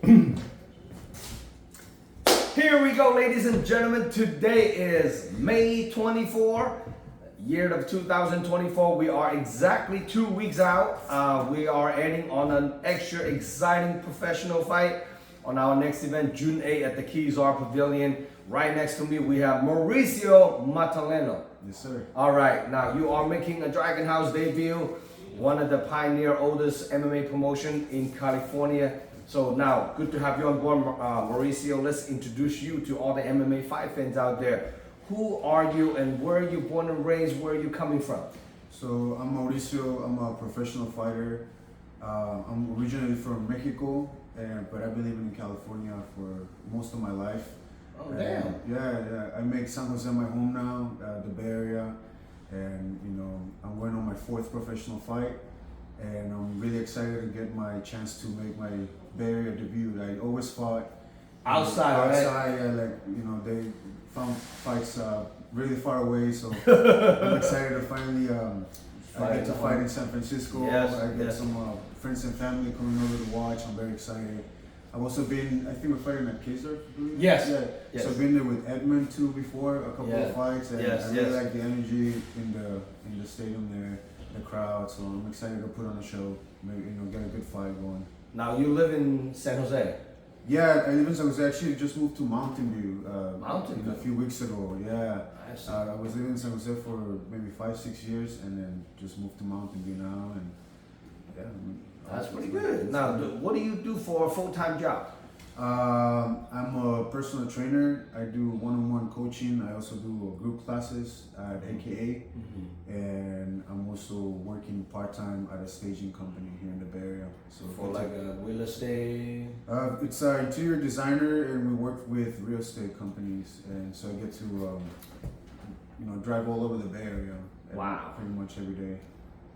Here we go, ladies and gentlemen. Today is May 24, year of 2024. We are exactly 2 weeks out. We are adding on an extra exciting professional fight on our next event, June 8 at the Keysar Pavilion. Right next to me, we have Mauricio Magdaleno. Yes, sir. All right, now you are making a Dragon House debut, one of the pioneer oldest MMA promotion in California. So now, good to have you on board, Mauricio. Let's introduce you to all the MMA fight fans out there. Who are you and where are you born and raised? Where are you coming from? So I'm Mauricio. I'm a professional fighter. I'm originally from Mexico, but I've been living in California for most of my life. Oh, damn. Yeah. I make San Jose my home now, the Bay Area, and I'm going on my 4th professional fight, and I'm really excited to get my chance to make my Bay Area debut. I always fought Outside, right? Yeah, they found fights really far away, so I'm excited to finally I get to fight in San Francisco. Yes, I get some friends and family coming over to watch. I'm very excited. I've also been, I think we're fighting at Keysar. Yes. Yeah. Yes. So I've been there with Edmund too before, a couple of fights, and Yes, I really like the energy in the stadium there, the crowd. So I'm excited to put on a show, maybe get a good fight going. Now you live in San Jose. Yeah, I live in San Jose. Actually, just moved to Mountain View. Mountain a few weeks ago. Yeah. Nice. I was living in San Jose for maybe 5-6 years, and then just moved to Mountain View now, and yeah. That's pretty good. Now, what do you do for a full-time job? I'm a personal trainer. I do one-on-one coaching. I also do group classes at AKA, and I'm also working part-time at a staging company here in the Bay Area. So For like a real estate? It's an interior designer, and we work with real estate companies, and so I get to drive all over the Bay Area. Wow. Pretty much every day.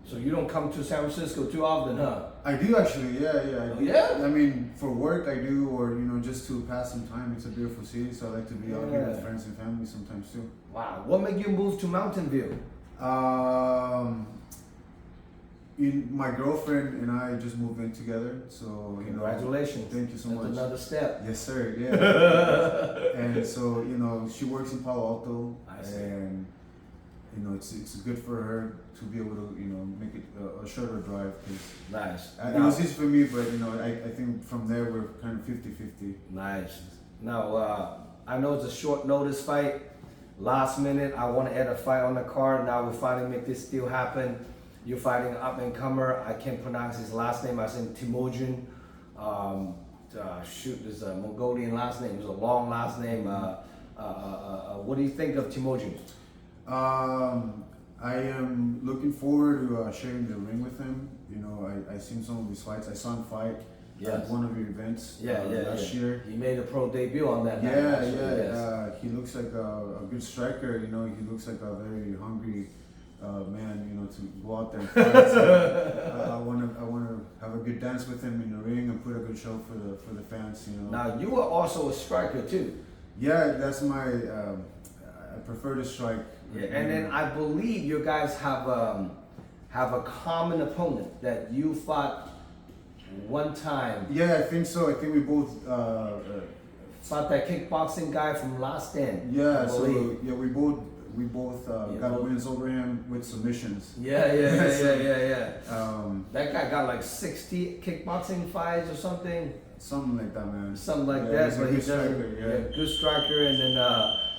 So you don't come to San Francisco too often, huh? I do actually, yeah. Oh, yeah? I mean, for work I do, or just to pass some time. It's a beautiful city, so I like to be out here with friends and family sometimes too. Wow. What made you move to Mountain View? My girlfriend and I just moved in together, so Congratulations. Thank you so That's much. another step. Yes, sir. Yeah. And so she works in Palo Alto, I see. and it's good for her to be able to make it a shorter drive. Nice. It was easy for me, but I think from there we're kind of 50-50. Nice. Now I know it's a short notice fight. Last minute, I want to add a fight on the card. Now we finally make this deal happen. You're fighting an up and comer. I can't pronounce his last name. I said Timojin. There's a Mongolian last name. It's a long last name. What do you think of Timojin? I am looking forward to sharing the ring with him. I seen some of his fights. I saw him fight at one of your events last year. He made a pro debut on that night. Yeah. He looks like a good striker. He looks like a very hungry man. To go out there and fight. So, I want to have a good dance with him in the ring and put a good show for the fans. Now you are also a striker too. Yeah, that's my. I prefer to strike. Yeah, and then I believe you guys have a common opponent that you fought one time. Yeah, I think so. I think we both fought that kickboxing guy from Last Stand. Yeah, so we both got wins over him with submissions. Yeah. That guy got like 60 kickboxing fights or something. Something like that, man. Something like that. He's a good striker. Good striker, and then.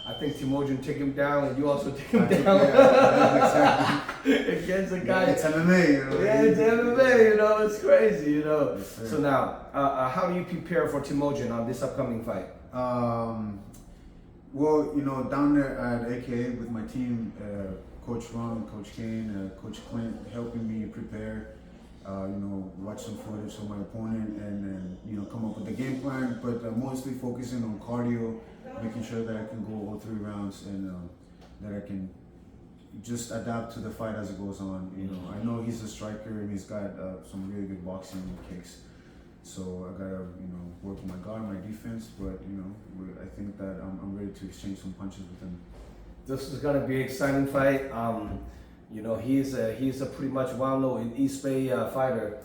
I think Timojin took him down, and you also took him down. Exactly. Against a guy. It's MMA, Yeah, it's MMA. It's crazy, Yes, So now, how do you prepare for Timojin on this upcoming fight? Well, down there at AKA with my team, Coach Ron, Coach Kane, Coach Clint, helping me prepare. Watch some footage of my opponent, and then come up with the game plan. But mostly focusing on cardio, making sure that I can go all 3 rounds, and that I can just adapt to the fight as it goes on. I know he's a striker, and he's got some really good boxing kicks. So I gotta work my guard, my defense. But I think that I'm ready to exchange some punches with him. This is gonna be an exciting fight. He's a pretty much well-known East Bay fighter.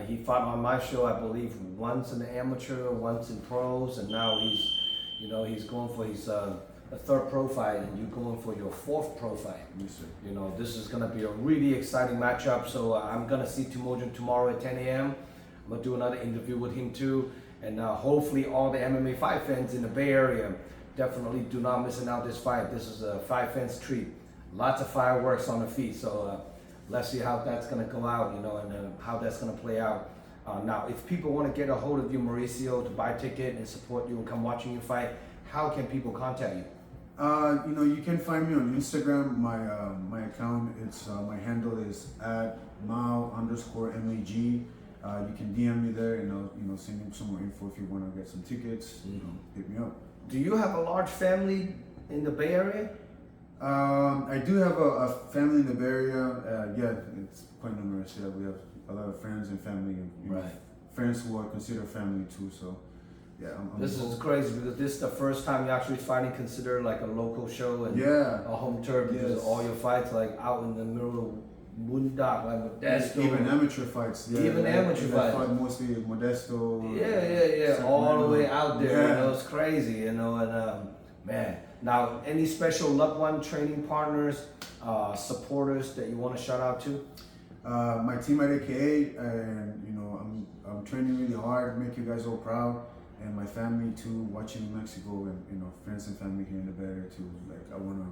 He fought on my show, I believe, once in the amateur, once in pros, and now he's going for his a third pro fight, and you're going for your fourth pro fight. Yes, sir. You know, this is gonna be a really exciting matchup. So I'm gonna see Temujin tomorrow at 10 a.m. I'm gonna do another interview with him too, and hopefully all the MMA fight fans in the Bay Area definitely do not missing out this fight. This is a fight fans treat. Lots of fireworks on the feet. So let's see how that's gonna go out, you know, and how that's gonna play out. Now, if people want to get a hold of you, Mauricio, to buy a ticket and support you and come watching you fight, how can people contact you? You know, you can find me on Instagram. My account, it's my handle is @Mao_MAG. You can DM me there, and I'll, you know, send you some more info if you want to get some tickets. You know, hit me up. Do you have a large family in the Bay Area? I do have a family in the Bay Area. Yeah, it's quite numerous. Yeah, we have a lot of friends and family, and you know, friends who are considered family too. So. Yeah, this is crazy because this is the first time you actually finally consider like a local show and yeah, a home turf, because all your fights like out in the middle of Moondock, like Modesto. Even amateur fights. Yeah, even amateur fights. Fight mostly Modesto. Yeah, all the way out there. You know, it's crazy, you know, and man. Now, any special loved one, training partners, supporters that you want to shout out to? My team at AKA, and you know, I'm training really hard, make you guys all proud. And my family too, watching in Mexico, and you know, friends and family here in the Bay Area too. Like, I want to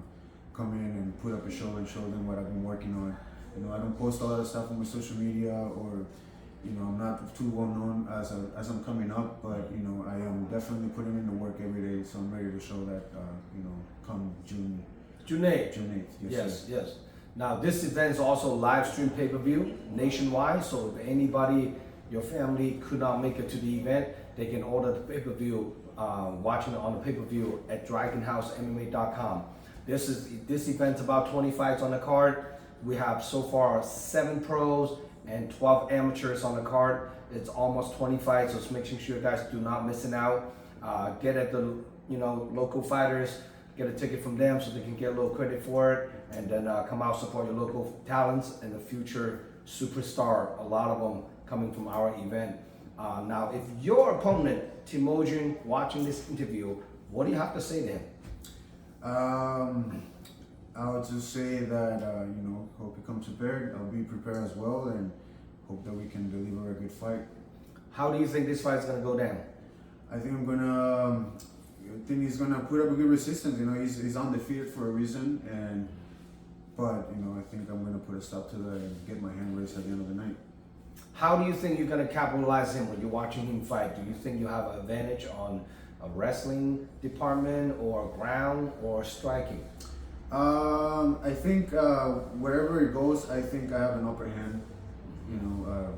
come in and put up a show and show them what I've been working on. You know, I don't post a lot of stuff on my social media, or you know, I'm not too well known as I'm coming up, but you know, I am definitely putting in the work every day. So I'm ready to show that. You know, come June 8th. Yes. Now, this event is also live stream pay-per-view nationwide. So if anybody, your family could not make it to the event, they can order the pay-per-view, watching it on the pay-per-view at DragonHouseMMA.com. This event's about 20 fights on the card. We have so far 7 pros and 12 amateurs on the card. It's almost 20 fights, so it's making sure you guys do not missing out. Get at the local fighters, get a ticket from them so they can get a little credit for it, and then come out support your local talents and the future superstar. A lot of them coming from our event. Now, if your opponent, Temujin, watching this interview, what do you have to say to him? I would just say that, you know, hope he comes prepared. I'll be prepared as well, and hope that we can deliver a good fight. How do you think this fight is going to go down? I think he's gonna put up a good resistance. You know, he's undefeated for a reason, but you know, I think I'm gonna put a stop to that and get my hand raised at the end of the night. How do you think you're going to capitalize him when you're watching him fight? Do you think you have an advantage on a wrestling department, or ground, or striking? I think wherever it goes, I think I have an upper hand. You know,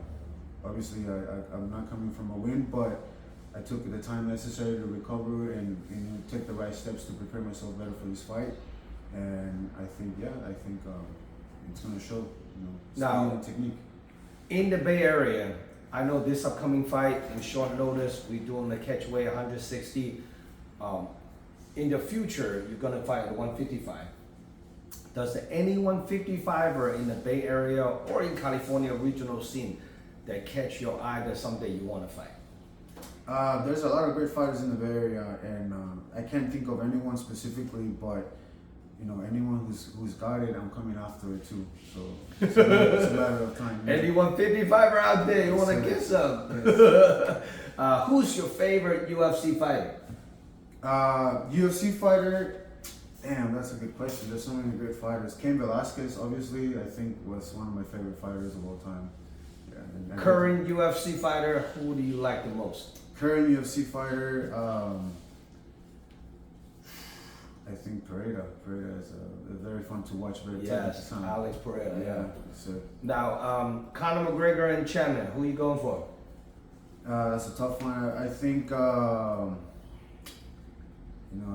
obviously I'm not coming from a win, but I took the time necessary to recover and take the right steps to prepare myself better for this fight. And I think it's going to show. You know, speed and technique. In the Bay Area, I know this upcoming fight in short notice, we're doing the catch weight 160. In the future, you're gonna fight at 155. Does any 155er in the Bay Area or in California regional scene that catch your eye that someday you want to fight? There's a lot of great fighters in the Bay Area, and I can't think of anyone specifically, but you know, anyone who's got it, I'm coming after it too. So it's a matter of time. Yeah. Any 155er out there, you want to get some? Yes. Who's your favorite UFC fighter? UFC fighter? Damn, that's a good question. There's so many great fighters. Cain Velasquez, obviously, I think was one of my favorite fighters of all time. Yeah, and current UFC fighter, who do you like the most? Current UFC fighter, I think Pereira. Pereira is very fun to watch. Very yes, Alex Pereira. Yeah. So. Now, Conor McGregor and Chandler. Who are you going for? That's a tough one. I think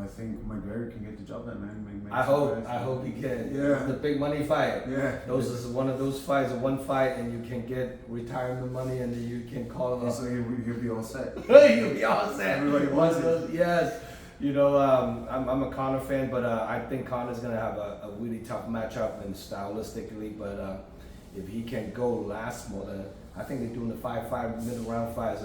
I think McGregor can get the job done, man. I hope he can. Yeah. It's the big money fight. Yeah. Those is one of those fights, one fight, and you can get retirement money, and then you can call him up. So he'll be all set. He'll be all set. Everybody wants it. Yes. You know, I'm a Conor fan, but I think Conor's gonna have a really tough matchup and stylistically. But if he can go last more than I think they're doing the 5-5 middle round fights.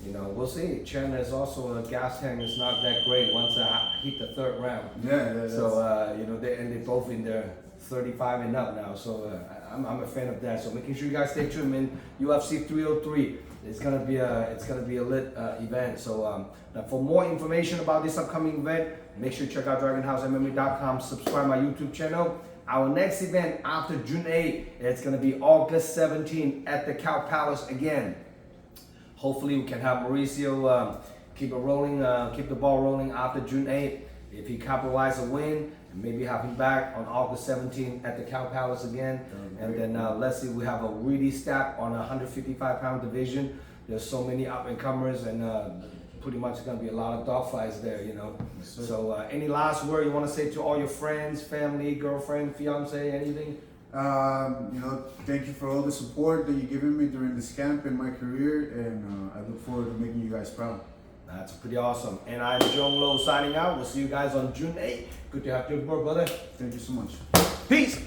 You know, we'll see. Chandler is also a gas tank. It's not that great once I hit the third round. Yeah. So you know, they're both in their 35 and up now. So I'm a fan of that. So making sure you guys stay tuned, man. UFC 303. It's gonna be a lit event. So now for more information about this upcoming event, make sure you check out DragonHouseMMA.com. Subscribe my YouTube channel. Our next event after June 8th, it's gonna be August 17th at the Cow Palace again. Hopefully we can have Mauricio keep it rolling, keep the ball rolling after June 8th. If he capitalizes a win, maybe have him back on August 17th at the Cow Palace again. And then Leslie, we have a really stacked on a 155-pound division. There's so many up-and-comers, and pretty much going to be a lot of dogfights there, you know. Yes, so any last word you want to say to all your friends, family, girlfriend, fiance, anything? You know, thank you for all the support that you've given me during this camp in my career, and I look forward to making you guys proud. That's pretty awesome. And I'm Zhong Lo signing out. We'll see you guys on June 8th. Good to have you aboard, brother. Thank you so much. Peace.